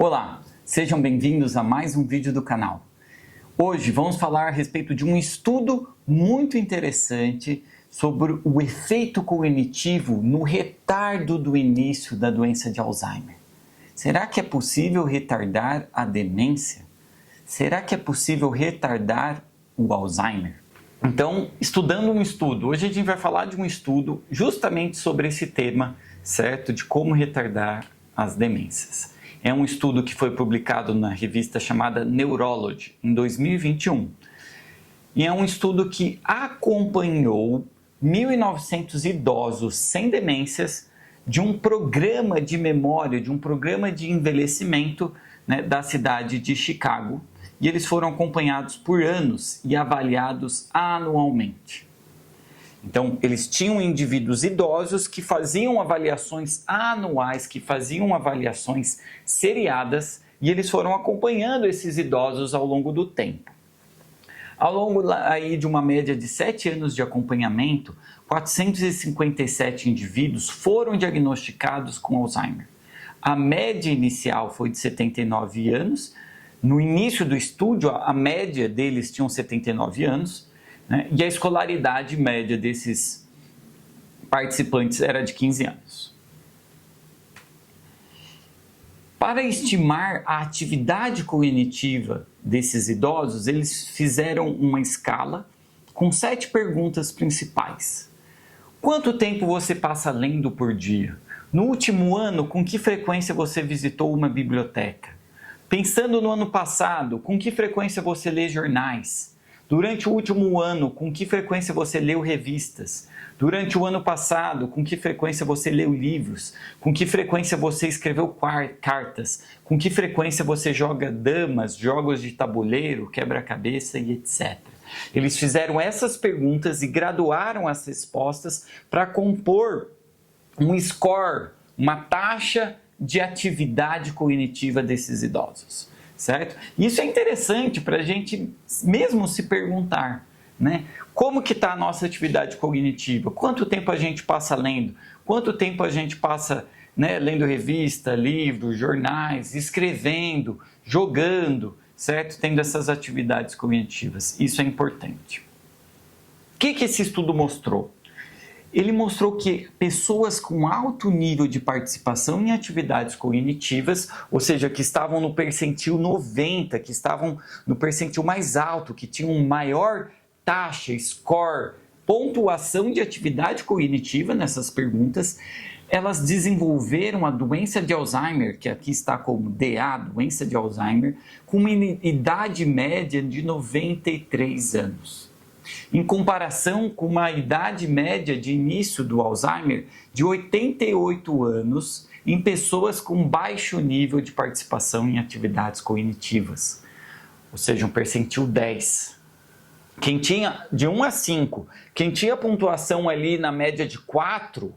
Olá, sejam bem-vindos a mais um vídeo do canal. Hoje vamos falar a respeito de um estudo muito interessante sobre o efeito cognitivo no retardo do início da doença de Alzheimer. Será que é possível retardar a demência? Será que é possível retardar o Alzheimer? Então, estudando um estudo, hoje a gente vai falar de um estudo justamente sobre esse tema, certo? De como retardar as demências. É um estudo que foi publicado na revista chamada Neurology, em 2021. E é um estudo que acompanhou 1.900 idosos sem demências de um programa de memória, de um programa de envelhecimento, da cidade de Chicago. E eles foram acompanhados por anos e avaliados anualmente. Então, eles tinham indivíduos idosos que faziam avaliações anuais, que faziam avaliações seriadas, e eles foram acompanhando esses idosos ao longo do tempo. Ao longo aí de uma média de 7 anos de acompanhamento, 457 indivíduos foram diagnosticados com Alzheimer. A média inicial foi de 79 anos. No início do estudo, a média deles tinham 79 anos, e a escolaridade média desses participantes era de 15 anos. Para estimar a atividade cognitiva desses idosos, eles fizeram uma escala com 7 perguntas principais. Quanto tempo você passa lendo por dia? No último ano, com que frequência você visitou uma biblioteca? Pensando no ano passado, com que frequência você lê jornais? Durante o último ano, com que frequência você leu revistas? Durante o ano passado, com que frequência você leu livros? Com que frequência você escreveu cartas? Com que frequência você joga damas, jogos de tabuleiro, quebra-cabeça e etc. Eles fizeram essas perguntas e graduaram as respostas para compor um score, uma taxa de atividade cognitiva desses idosos. Certo? Isso é interessante para a gente mesmo se perguntar, como que está a nossa atividade cognitiva? Quanto tempo a gente passa lendo? Quanto tempo a gente passa lendo revista, livros, jornais, escrevendo, jogando, certo? Tendo essas atividades cognitivas. Isso é importante. O que esse estudo mostrou? Ele mostrou que pessoas com alto nível de participação em atividades cognitivas, ou seja, que estavam no percentil 90, que estavam no percentil mais alto, que tinham maior taxa, score, pontuação de atividade cognitiva nessas perguntas, elas desenvolveram a doença de Alzheimer, que aqui está como DA, doença de Alzheimer, com uma idade média de 93 anos. Em comparação com uma idade média de início do Alzheimer de 88 anos em pessoas com baixo nível de participação em atividades cognitivas, ou seja, um percentil 10. Quem tinha de 1 a 5, quem tinha pontuação ali na média de 4,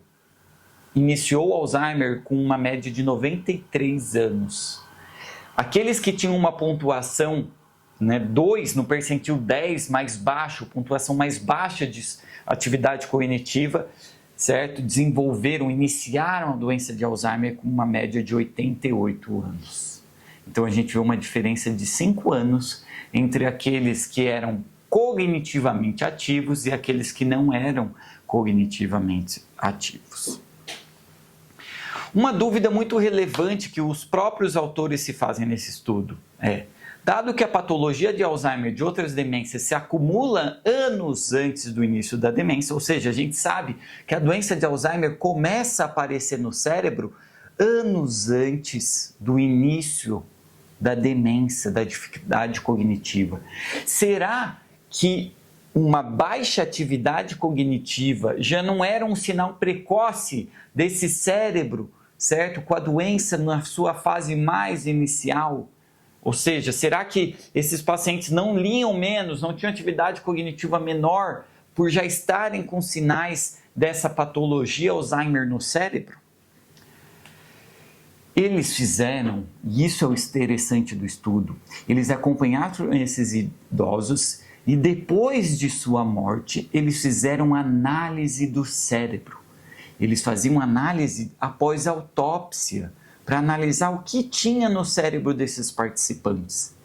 iniciou o Alzheimer com uma média de 93 anos. Aqueles que tinham uma pontuação 2 no percentil 10 mais baixo, pontuação mais baixa de atividade cognitiva, certo? Iniciaram a doença de Alzheimer com uma média de 88 anos. Então a gente vê uma diferença de 5 anos entre aqueles que eram cognitivamente ativos e aqueles que não eram cognitivamente ativos. Uma dúvida muito relevante que os próprios autores se fazem nesse estudo é: dado que a patologia de Alzheimer e de outras demências se acumula anos antes do início da demência, ou seja, a gente sabe que a doença de Alzheimer começa a aparecer no cérebro anos antes do início da demência, da dificuldade cognitiva. Será que uma baixa atividade cognitiva já não era um sinal precoce desse cérebro, certo? Com a doença na sua fase mais inicial? Ou seja, será que esses pacientes não liam menos, não tinham atividade cognitiva menor por já estarem com sinais dessa patologia Alzheimer no cérebro? Eles fizeram, e isso é o interessante do estudo, eles acompanharam esses idosos e depois de sua morte, eles fizeram análise do cérebro. Eles faziam análise após autópsia para analisar o que tinha no cérebro desses participantes.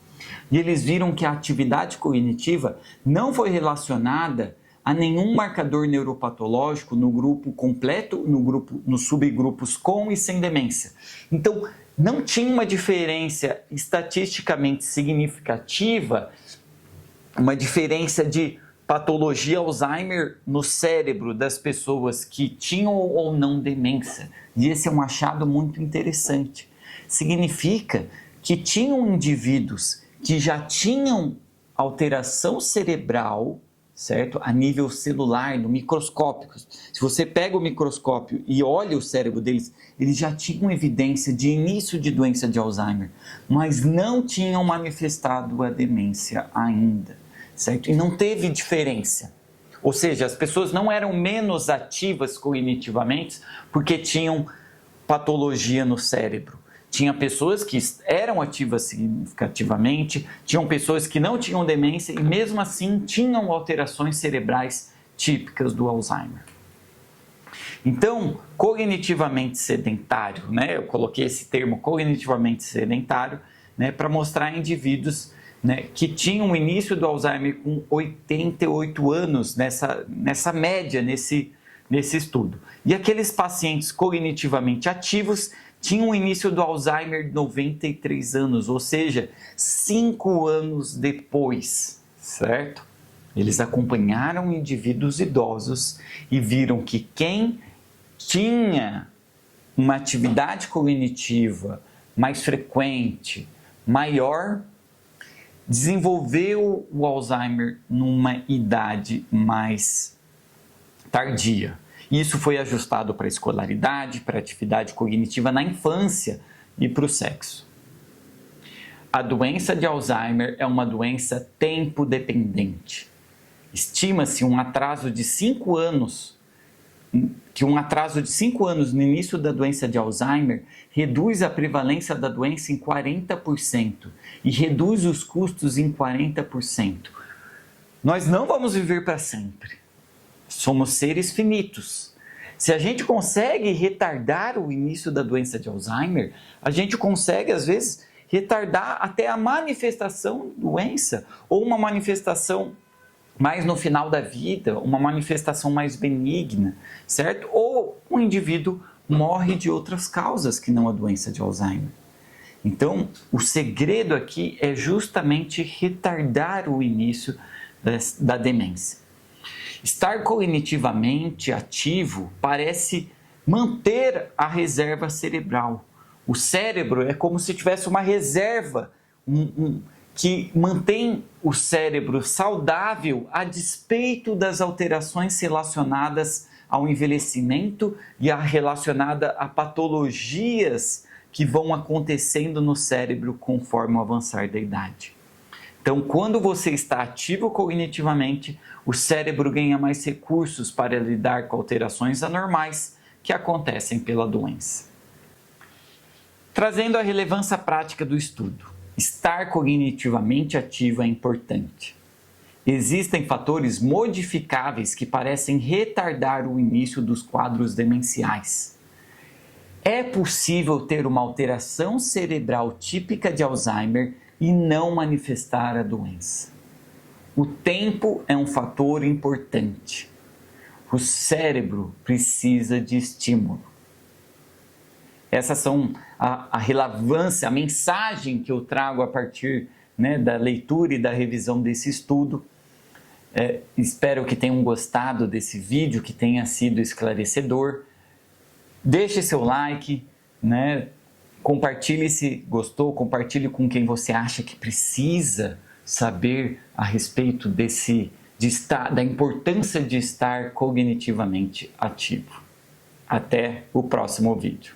E eles viram que a atividade cognitiva não foi relacionada a nenhum marcador neuropatológico no grupo completo, nos subgrupos com e sem demência. Então, não tinha uma diferença estatisticamente significativa, uma diferença de patologia Alzheimer no cérebro das pessoas que tinham ou não demência. E esse é um achado muito interessante. Significa que tinham indivíduos que já tinham alteração cerebral, certo? A nível celular, no microscópio. Se você pega o microscópio e olha o cérebro deles, eles já tinham evidência de início de doença de Alzheimer, mas não tinham manifestado a demência ainda, certo? E não teve diferença. Ou seja, as pessoas não eram menos ativas cognitivamente porque tinham patologia no cérebro. Tinha pessoas que eram ativas significativamente, tinham pessoas que não tinham demência e mesmo assim tinham alterações cerebrais típicas do Alzheimer. Então, cognitivamente sedentário, né? Eu coloquei esse termo cognitivamente sedentário, né, para mostrar indivíduos, né, que tinham o início do Alzheimer com 88 anos nessa média, nesse estudo. E aqueles pacientes cognitivamente ativos tinham o início do Alzheimer de 93 anos, ou seja, 5 anos depois, certo? Eles acompanharam indivíduos idosos e viram que quem tinha uma atividade cognitiva mais frequente, maior, desenvolveu o Alzheimer numa idade mais tardia. Isso foi ajustado para a escolaridade, para a atividade cognitiva na infância e para o sexo. A doença de Alzheimer é uma doença tempo-dependente. Estima-se um atraso de 5 anos, no início da doença de Alzheimer reduz a prevalência da doença em 40% e reduz os custos em 40%. Nós não vamos viver para sempre. Somos seres finitos. Se a gente consegue retardar o início da doença de Alzheimer, a gente consegue, às vezes, retardar até a manifestação da doença, ou uma manifestação mais no final da vida, uma manifestação mais benigna, certo? Ou o indivíduo morre de outras causas que não a doença de Alzheimer. Então, o segredo aqui é justamente retardar o início da demência. Estar cognitivamente ativo parece manter a reserva cerebral. O cérebro é como se tivesse uma reserva que mantém o cérebro saudável a despeito das alterações relacionadas ao envelhecimento e relacionada a patologias que vão acontecendo no cérebro conforme o avançar da idade. Então, quando você está ativo cognitivamente, o cérebro ganha mais recursos para lidar com alterações anormais que acontecem pela doença. Trazendo a relevância prática do estudo, estar cognitivamente ativo é importante. Existem fatores modificáveis que parecem retardar o início dos quadros demenciais. É possível ter uma alteração cerebral típica de Alzheimer e não manifestar a doença. O tempo é um fator importante. O cérebro precisa de estímulo. Essas são a relevância, a mensagem que eu trago a partir, né, da leitura e da revisão desse estudo. Espero que tenham gostado desse vídeo, que tenha sido esclarecedor. Deixe seu like, né? Compartilhe se gostou, compartilhe com quem você acha que precisa saber a respeito da importância de estar cognitivamente ativo. Até o próximo vídeo.